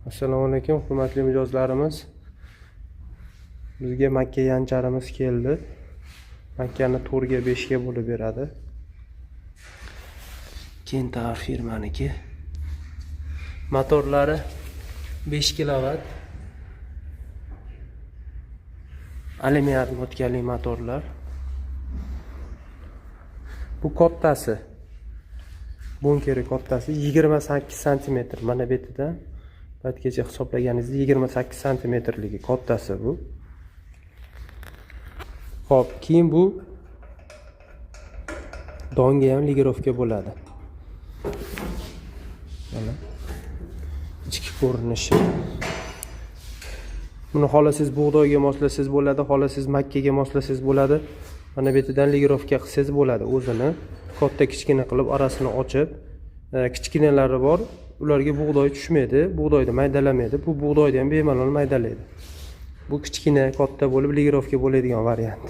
Assalomu alaykum, hurmatli mijozlarimiz. Bizga makka yancharimiz keldi. Makkani 4 ga 5 ga bo'lib beradi. Kentar firmaniki. Motorlari 5 kW. Alyumin o'tkazli motorlar. Bu kattasi. Bunkeri kattasi 28 cm. Mana bu yetidan Batgacha hisoblaganingizda 28 cm-ligi kattasi bu. Xo'p, keyin bu donga ham ligirovka bo'ladi. Mana ichki ko'rinishi. Buni xohlasangiz bug'doyga moslasangiz bo'ladi, xohlasangiz makkaga moslasangiz bo'ladi. Mana bu yetidan ligirovka qilsangiz bo'ladi. O'zini katta kichkina qilib orasini ochib, kichkinalari bor. Ularga bug'doy tushmaydi, bug'doyni maydalamaydi. Bu bug'doyni ham bemalol maydalaydi. Bu kichkina, katta bo'lib ligirovka bo'ladigan variant.